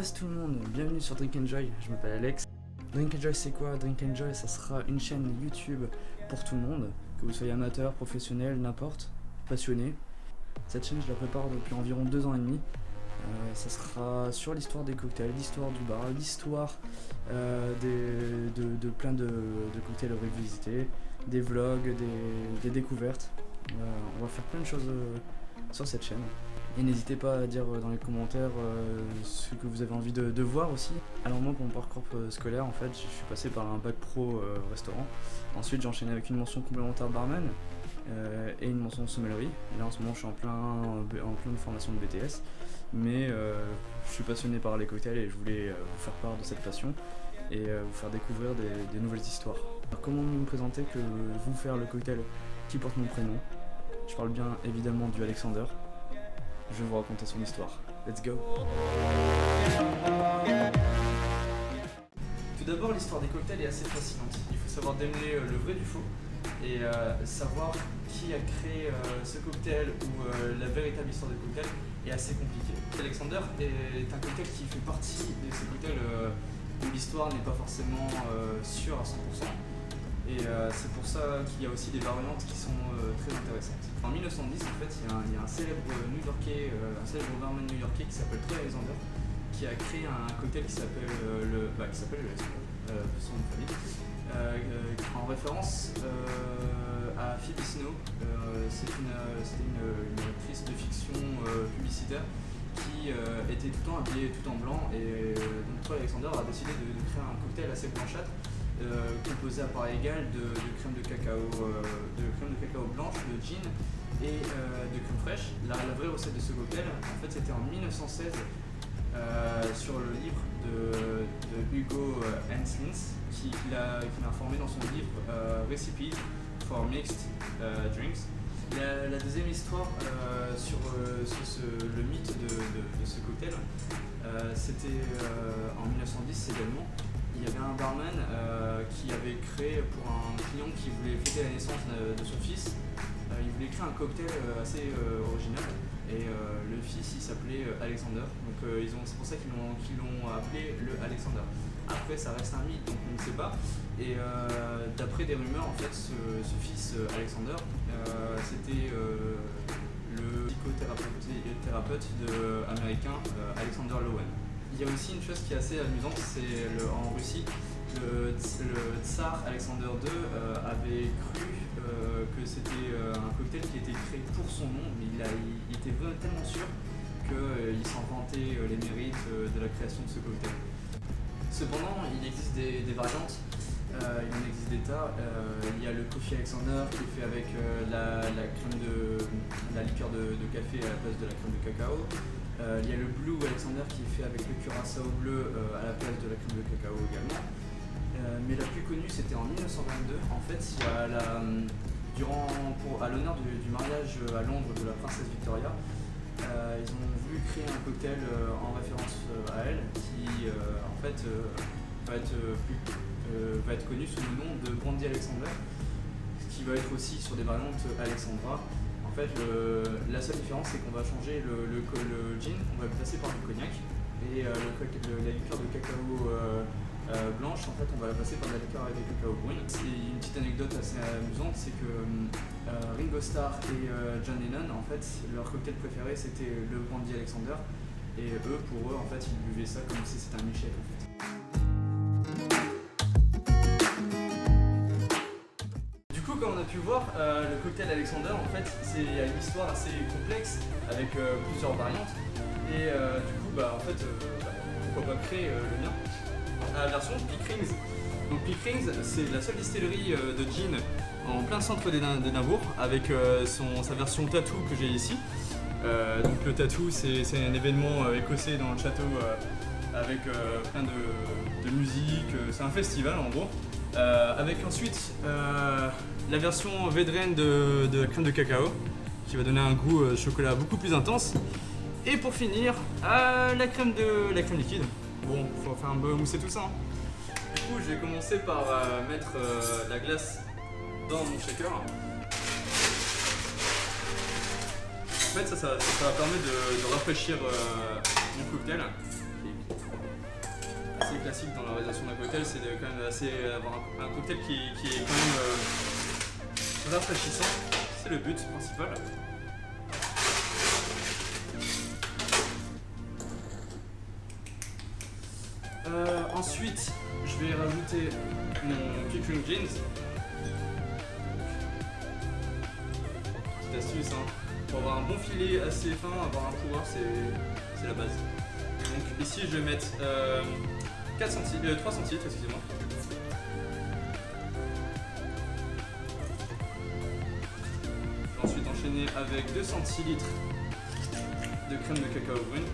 Yes tout le monde, bienvenue sur Drink Enjoy, je m'appelle Alex. Drink Enjoy c'est quoi? Drink Enjoy ça sera une chaîne YouTube pour tout le monde, que vous soyez amateur, professionnel, n'importe, passionné. Cette chaîne je la prépare depuis environ 2 ans et demi. Ça sera sur l'histoire des cocktails, l'histoire du bar, l'histoire de plein de cocktails revisités, des vlogs, des découvertes. On va faire plein de choses sur cette chaîne. Et n'hésitez pas à dire dans les commentaires ce que vous avez envie de voir aussi. Alors moi pour mon parcours scolaire en fait je suis passé par un bac pro restaurant. Ensuite j'ai enchaîné avec une mention complémentaire barman et une mention sommellerie. Et là en ce moment je suis en pleine formation de BTS. Mais je suis passionné par les cocktails et je voulais vous faire part de cette passion et vous faire découvrir des nouvelles histoires. Alors, comment me présenter que vous faire le cocktail qui porte mon prénom? Je parle bien évidemment du Alexander. Je vais vous raconter son histoire. Let's go! Tout d'abord, l'histoire des cocktails est assez fascinante. Il faut savoir démêler le vrai du faux et savoir qui a créé ce cocktail ou la véritable histoire du cocktail est assez compliqué. Alexander est un cocktail qui fait partie de ces cocktails où l'histoire n'est pas forcément sûre à 100%. Et c'est pour ça qu'il y a aussi des variantes qui sont très intéressantes. En 1910, en fait, il y a un célèbre New-Yorkais, un célèbre barman new-yorkais qui s'appelle Troy Alexander, qui a créé un cocktail qui s'appelle le Alexander, son nom de famille, en référence à Phoebe Snow. C'était une actrice de fiction publicitaire qui était tout le temps habillée tout en blanc, et donc Troy Alexander a décidé de créer un cocktail assez blanchâtre. Composé à part égale de crème de cacao blanche, de gin et de crème fraîche. La vraie recette de ce cocktail, en fait, c'était en 1916 sur le livre de Hugo Henslins qui l'a informé dans son livre Recipes for Mixed Drinks. La deuxième histoire sur le mythe de ce cocktail, c'était en 1910 également. Il y avait un barman qui avait créé pour un client qui voulait fêter la naissance de son fils. Il voulait créer un cocktail assez original et le fils il s'appelait Alexander. Donc c'est pour ça qu'ils l'ont appelé le Alexander. Après ça reste un mythe donc on ne sait pas. Et d'après des rumeurs en fait ce fils Alexander c'était le psychothérapeute américain Alexander Lowen. Il y a aussi une chose qui est assez amusante, c'est en Russie, le tsar Alexander II avait cru que c'était un cocktail qui était créé pour son nom, mais il était tellement sûr qu'il s'en vantait les mérites de la création de ce cocktail. Cependant, il existe des variantes, il en existe des tas. Il y a le Coffee Alexander qui est fait avec la liqueur de café à la place de la crème de cacao. Il y a le Blue Alexander qui est fait avec le curaçao bleu à la place de la crème de cacao également. Mais la plus connue c'était en 1922. En fait, il y a à l'honneur du mariage à Londres de la princesse Victoria, ils ont voulu créer un cocktail en référence à elle qui en fait va être connu sous le nom de Brandy Alexander, ce qui va être aussi sur des variantes Alexandra. En fait, la seule différence, c'est qu'on va changer le gin, on va le passer par du cognac, et la liqueur de cacao blanche, en fait, on va la passer par de la liqueur avec du cacao brune. C'est une petite anecdote assez amusante, c'est que Ringo Starr et John Lennon, en fait, leur cocktail préféré, c'était le Brandy Alexander, et pour eux, en fait, ils buvaient ça comme si c'était un milkshake, en fait. Comme on a pu voir, le cocktail Alexander, en fait, il y a une histoire assez complexe avec plusieurs variantes. Et du coup, en fait, pourquoi pas créer le mien à la version Pickrings. Donc Pickrings, c'est la seule distillerie de gin en plein centre d'Édimbourg avec sa version tattoo que j'ai ici. Donc le tattoo, c'est un événement écossais dans le château avec plein de musique. C'est un festival en gros. Avec ensuite la version Vedren de la crème de cacao qui va donner un goût chocolat beaucoup plus intense. Et pour finir, la crème liquide. Bon, faut faire un peu mousser tout ça. Hein. Du coup, je vais commencer par mettre la glace dans mon shaker. En fait, ça va permettre de rafraîchir mon cocktail. est classique dans la réalisation d'un cocktail, c'est de quand même avoir un cocktail qui est quand même rafraîchissant. C'est le but principal. Ensuite, je vais rajouter mon Pickering Jeans. Petite astuce, hein. Pour avoir un bon filet assez fin, avoir un pouvoir, c'est la base. Donc ici, je vais mettre 3 centilitres, excusez-moi. Je vais ensuite enchaîner avec 2 centilitres de crème de cacao brune.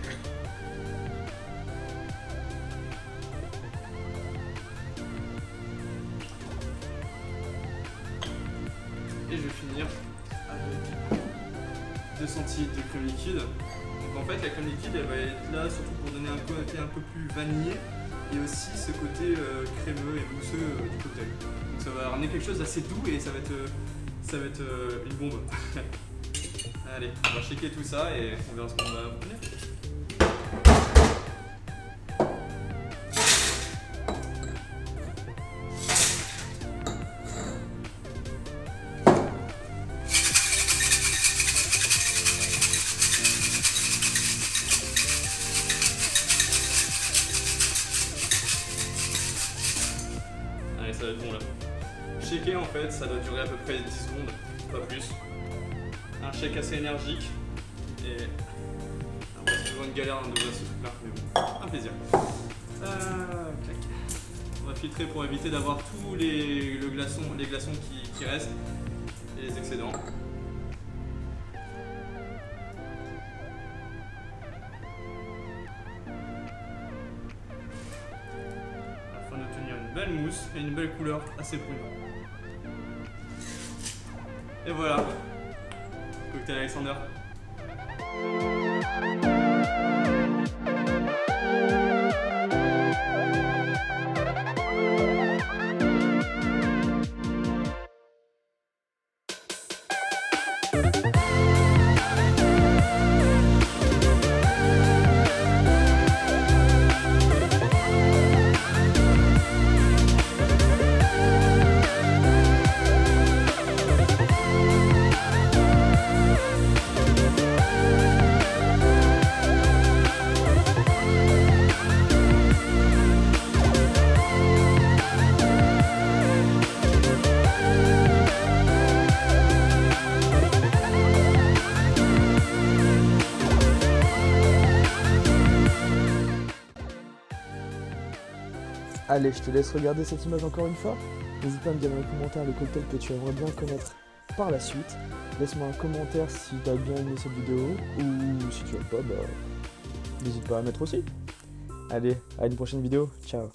Et je vais finir avec 2 centilitres de crème liquide. Donc en fait la crème liquide elle va être là surtout pour donner un côté un peu plus vanillé et aussi ce côté crémeux et mousseux du cocktail. Donc ça va ramener quelque chose d'assez doux et ça va être une bombe. Allez, on va shaker tout ça et on verra ce qu'on va obtenir. Allez, ça va être bon là. Shaker en fait, ça doit durer à peu près 10 secondes, pas plus. Un shake assez énergique et c'est toujours une galère d'ouvrir ce truc là, mais bon, un plaisir. Clac. On va filtrer pour éviter d'avoir tous les glaçons qui restent et les excédents. Afin d'obtenir une belle mousse et une belle couleur assez brune. Et voilà, cocktail Alexander. Allez, je te laisse regarder cette image encore une fois. N'hésite pas à me dire dans les commentaires le cocktail que tu aimerais bien connaître par la suite. Laisse-moi un commentaire si tu as bien aimé cette vidéo ou si tu n'as pas, n'hésite pas à mettre aussi. Allez, à une prochaine vidéo. Ciao.